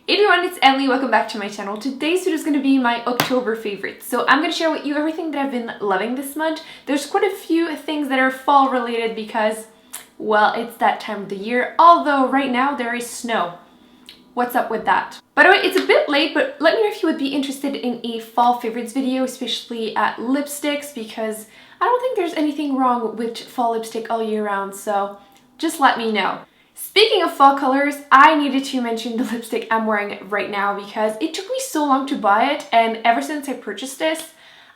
Hey everyone, it's Emily. Welcome back to my channel. Today's video is going to be my October favorites. So I'm going to share with you everything that I've been loving this month. There's quite a few things that are fall related because, well, it's that time of the year. Although right now there is snow. What's up with that? By the way, it's a bit late, but let me know if you would be interested in a fall favorites video, especially at lipsticks, because I don't think there's anything wrong with fall lipstick all year round. So just let me know. Speaking of fall colors, I needed to mention the lipstick I'm wearing right now because it took me so long to buy it, and ever since I purchased this,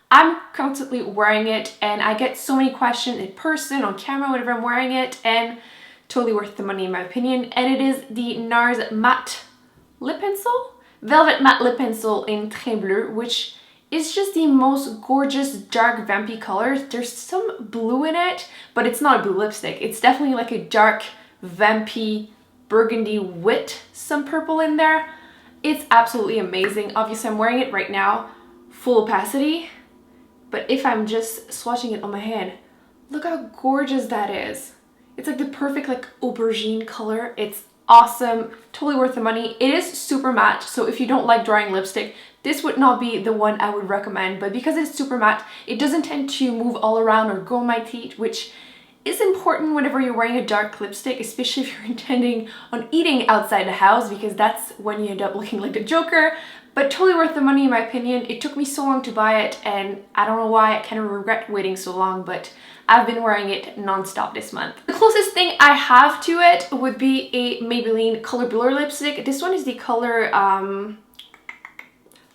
I'm constantly wearing it and I get so many questions in person, on camera, whenever I'm wearing it, and totally worth the money in my opinion. And it is the NARS Matte Lip Pencil? Velvet Matte Lip Pencil in Très Bleu, which is just the most gorgeous dark vampy colors. There's some blue in it, but it's not a blue lipstick. It's definitely like a dark vampy burgundy with some purple in there. It's absolutely amazing. Obviously I'm wearing it right now full opacity, but if I'm just swatching it on my hand, look how gorgeous that is. It's like the perfect like aubergine color. It's awesome, totally worth the money. It is super matte, so if you don't like drying lipstick, this would not be the one I would recommend, but because it's super matte, it doesn't tend to move all around or go on my teeth, which is important whenever you're wearing a dark lipstick, especially if you're intending on eating outside the house, because that's when you end up looking like the Joker. But totally worth the money in my opinion. It took me so long to buy it and I don't know why. I kind of regret waiting so long, but I've been wearing it non-stop this month. The closest thing I have to it would be a Maybelline Color Blur lipstick. This one is the color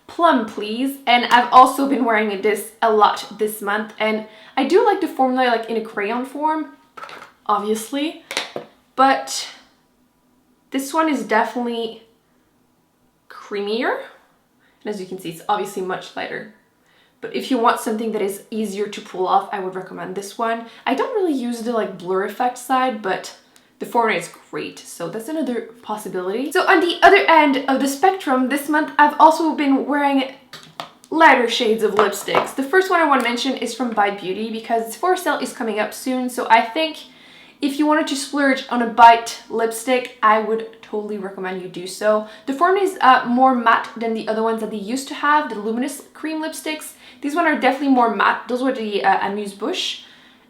Plum Please, and I've also been wearing this a lot this month, and I do like the formula like in a crayon form, obviously, but this one is definitely creamier, and as you can see it's obviously much lighter. But if you want something that is easier to pull off, I would recommend this one. I don't really use the like blur effect side, but the formula is great, so that's another possibility. So on the other end of the spectrum, this month I've also been wearing lighter shades of lipsticks. The first one I want to mention is from Bite Beauty because its for sale is coming up soon, so I think if you wanted to splurge on a Bite lipstick, I would totally recommend you do so. The formula is more matte than the other ones that they used to have, the luminous cream lipsticks. These ones are definitely more matte. Those were the Amuse Bouche.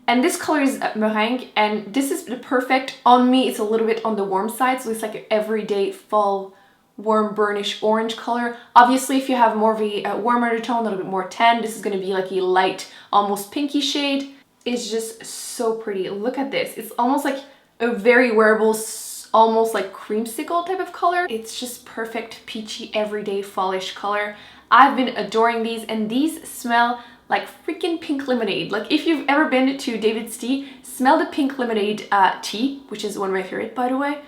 And this color is meringue, and this is the perfect, on me it's a little bit on the warm side, so it's like an everyday fall warm burnish orange color. Obviously if you have more of a warmer undertone, a little bit more tan, this is going to be like a light, almost pinky shade. It's just so pretty. Look at this. It's almost like a very wearable, almost like creamsicle type of color. It's just perfect peachy everyday fallish color. I've been adoring these, and these smell like freaking pink lemonade. Like if you've ever been to David's Tea, smell the pink lemonade tea, which is one of my favorite by the way,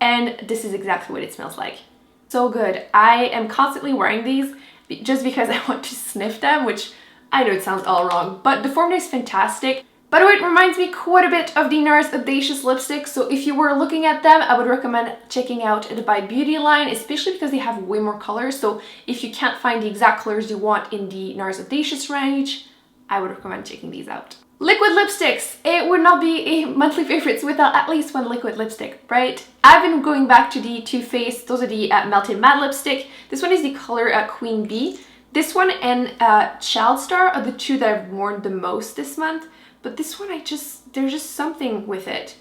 and this is exactly what it smells like. So good. I am constantly wearing these just because I want to sniff them, which I know it sounds all wrong, but the formula is fantastic. By the way, it reminds me quite a bit of the NARS Audacious lipstick, so if you were looking at them, I would recommend checking out the Bite Beauty line, especially because they have way more colors. So if you can't find the exact colors you want in the NARS Audacious range, I would recommend checking these out. Liquid lipsticks. It would not be a monthly favorites without at least one liquid lipstick, right? I've been going back to the Too Faced. Those are the Melted Matte lipstick. This one is the color Queen Bee. This one and Child Star are the two that I've worn the most this month. But this one, there's just something with it.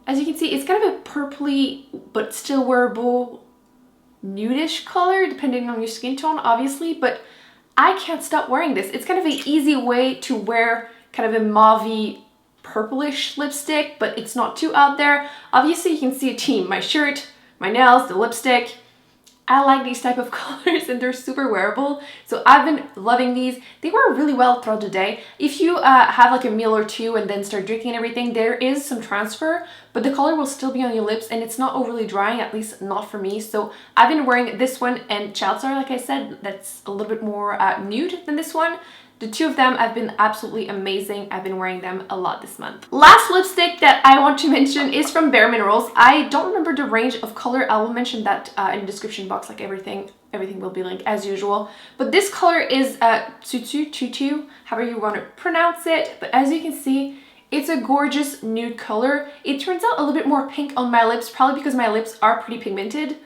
As you can see, it's kind of a purpley, but still wearable, nudish color, depending on your skin tone, obviously. But I can't stop wearing this. It's kind of an easy way to wear kind of a mauvey, purplish lipstick, but it's not too out there. Obviously, you can see a theme. My shirt, my nails, the lipstick. I like these type of colors and they're super wearable, so I've been loving these. They wear really well throughout the day. If you have like a meal or two and then start drinking and everything, there is some transfer, but the color will still be on your lips and it's not overly drying, at least not for me. So I've been wearing this one and Child Star, like I said, that's a little bit more nude than this one. The two of them have been absolutely amazing. I've been wearing them a lot this month. Last lipstick that I want to mention is from Bare Minerals. I don't remember the range of color. I will mention that in the description box, like everything will be linked as usual. But this color is Tutu, however you want to pronounce it. But as you can see, it's a gorgeous nude color. It turns out a little bit more pink on my lips, probably because my lips are pretty pigmented.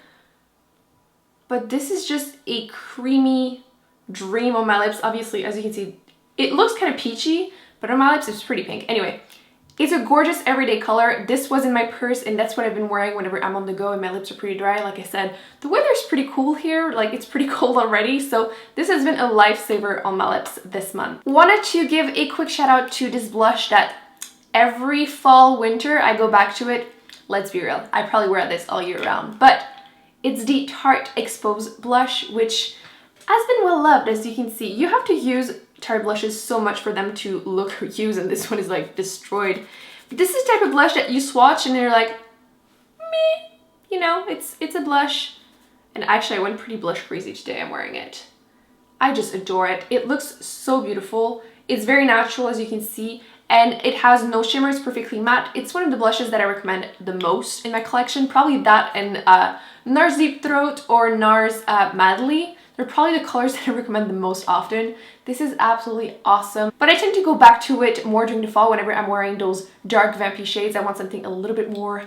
but this is just a creamy dream on my lips. Obviously, as you can see, it looks kind of peachy, but on my lips it's pretty pink. Anyway, it's a gorgeous everyday color. This was in my purse and that's what I've been wearing whenever I'm on the go and my lips are pretty dry. Like I said, the weather's pretty cool here, like it's pretty cold already, so this has been a lifesaver on my lips this month. Wanted to give a quick shout out to this blush that every fall, winter, I go back to it. Let's be real, I probably wear this all year round, but it's the Tarte Expose blush, which has been well loved. As you can see, you have to use Tarte blushes so much for them to look or use, and this one is like destroyed. But this is the type of blush that you swatch and you're like, meh, you know, it's a blush. And actually I went pretty blush crazy today. I'm wearing it. I just adore it. It looks so beautiful. It's very natural, as you can see, and it has no shimmer. It's perfectly matte. It's one of the blushes that I recommend the most in my collection. Probably that and NARS Deep Throat or NARS Madly. They're probably the colors that I recommend the most often. This is absolutely awesome. But I tend to go back to it more during the fall whenever I'm wearing those dark vampy shades. I want something a little bit more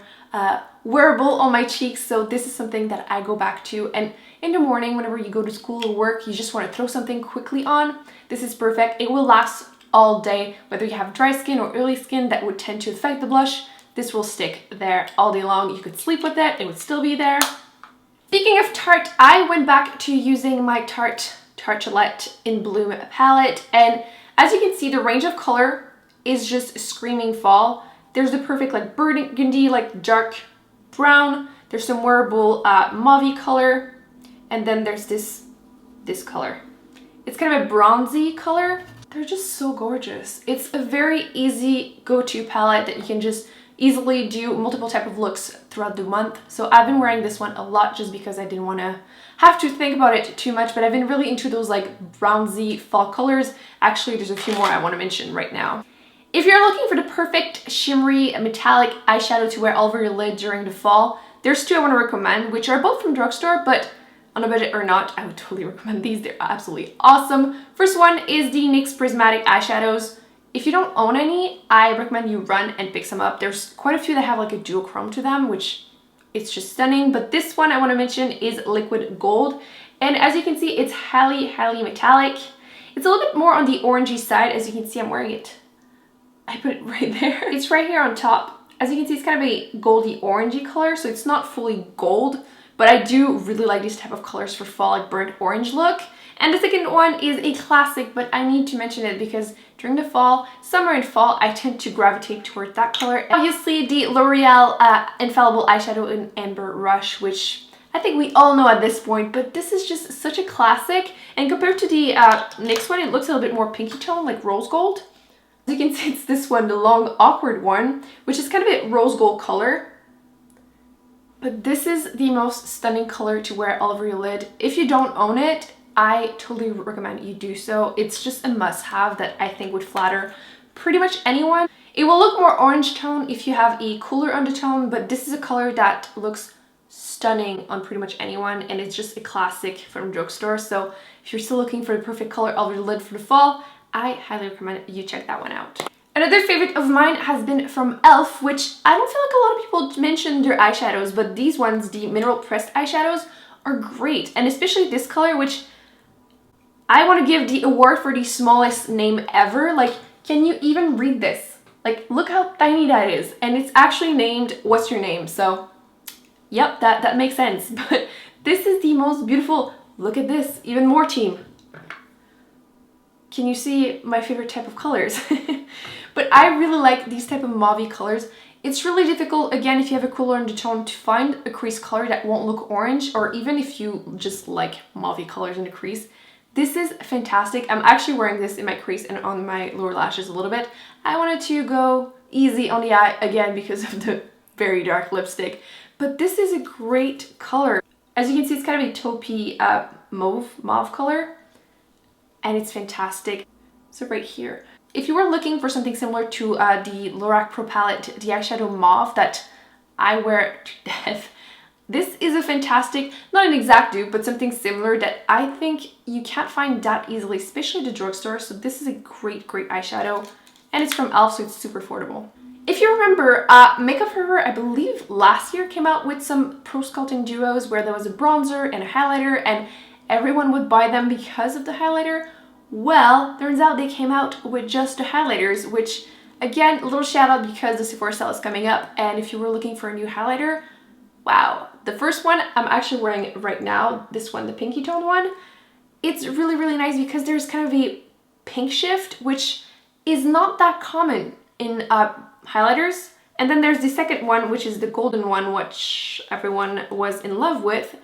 wearable on my cheeks. So this is something that I go back to. And in the morning, whenever you go to school or work, you just want to throw something quickly on. This is perfect. It will last all day. Whether you have dry skin or oily skin that would tend to affect the blush, this will stick there all day long. You could sleep with it. It would still be there. Speaking of Tarte, I went back to using my Tarte Tartelette in Bloom palette, and as you can see, the range of color is just screaming fall. There's the perfect like burgundy, like dark brown. There's some wearable mauve color, and then there's this color. It's kind of a bronzy color. They're just so gorgeous. It's a very easy go-to palette that you can just easily do multiple type of looks throughout the month. So I've been wearing this one a lot just because I didn't want to have to think about it too much, but I've been really into those like bronzy fall colors. Actually, there's a few more I want to mention right now. If you're looking for the perfect shimmery metallic eyeshadow to wear all over your lid during the fall, there's two I want to recommend, which are both from drugstore, but on a budget or not, I would totally recommend these. They're absolutely awesome. First one is the NYX Prismatic eyeshadows. If you don't own any, I recommend you run and pick some up. There's quite a few that have like a duochrome to them, which it's just stunning. But this one I want to mention is Liquid Gold. And as you can see, it's highly, highly metallic. It's a little bit more on the orangey side. As you can see, I'm wearing it. I put it right there. It's right here on top. As you can see, it's kind of a goldy orangey color, so it's not fully gold. But I do really like these type of colors for fall, like burnt orange look. And the second one is a classic, but I need to mention it because during the fall, summer and fall, I tend to gravitate toward that color. Obviously, the L'Oreal Infallible Eyeshadow in Amber Rush, which I think we all know at this point, but this is just such a classic. And compared to the NYX one, it looks a little bit more pinky tone, like rose gold. As you can see, it's this one, the long, awkward one, which is kind of a rose gold color. But this is the most stunning color to wear all over your lid. If you don't own it, I totally recommend you do so. It's just a must-have that I think would flatter pretty much anyone. It will look more orange tone if you have a cooler undertone, but this is a color that looks stunning on pretty much anyone, and it's just a classic from drugstore. So if you're still looking for the perfect color all over your lid for the fall, I highly recommend you check that one out. Another favorite of mine has been from e.l.f., which I don't feel like a lot of people mention their eyeshadows, but these ones, the mineral pressed eyeshadows, are great. And especially this color, which I want to give the award for the smallest name ever. Like, can you even read this? Like, look how tiny that is. And it's actually named What's Your Name? So, yep, that makes sense. But this is the most beautiful. Look at this. Even more team. Can you see my favorite type of colors? But I really like these type of mauve colors. It's really difficult, again, if you have a cooler undertone, to find a crease color that won't look orange, or even if you just like mauve colors in the crease. This is fantastic. I'm actually wearing this in my crease and on my lower lashes a little bit. I wanted to go easy on the eye again because of the very dark lipstick, but this is a great color. As you can see, it's kind of a taupey mauve color, and it's fantastic. So right here, if you were looking for something similar to the Lorac Pro Palette, the eyeshadow mauve that I wear to death, this is a fantastic, not an exact dupe, but something similar that I think you can't find that easily, especially at the drugstore. So this is a great, great eyeshadow, and it's from e.l.f., so it's super affordable. If you remember, Makeup Forever, I believe last year, came out with some pro sculpting duos where there was a bronzer and a highlighter and everyone would buy them because of the highlighter. Well, turns out they came out with just the highlighters, which, again, a little shout out because the Sephora sale is coming up, and if you were looking for a new highlighter, wow. The first one I'm actually wearing right now, this one, the pinky tone one, it's really, really nice because there's kind of a pink shift, which is not that common in highlighters. And then there's the second one, which is the golden one, which everyone was in love with.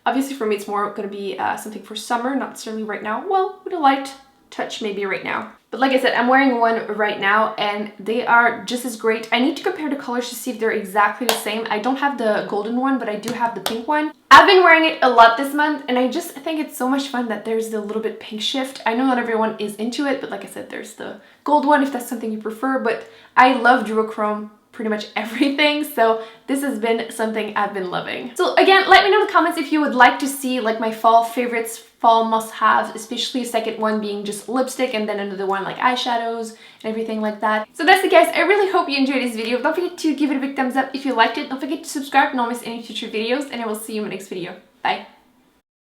Obviously for me it's more going to be something for summer, not necessarily right now. Well, with a light touch maybe right now. But like I said, I'm wearing one right now and they are just as great. I need to compare the colors to see if they're exactly the same. I don't have the golden one, but I do have the pink one. I've been wearing it a lot this month and I just think it's so much fun that there's the little bit pink shift. I know not everyone is into it, but like I said, there's the gold one if that's something you prefer, but I love duochrome pretty much everything, so this has been something I've been loving. So again, let me know in the comments if you would like to see like my fall favorites, fall must-haves, especially a second one being just lipstick and then another one like eyeshadows and everything like that. So that's it guys, I really hope you enjoyed this video. Don't forget to give it a big thumbs up if you liked it. Don't forget to subscribe and not miss any future videos, and I will see you in my next video. Bye!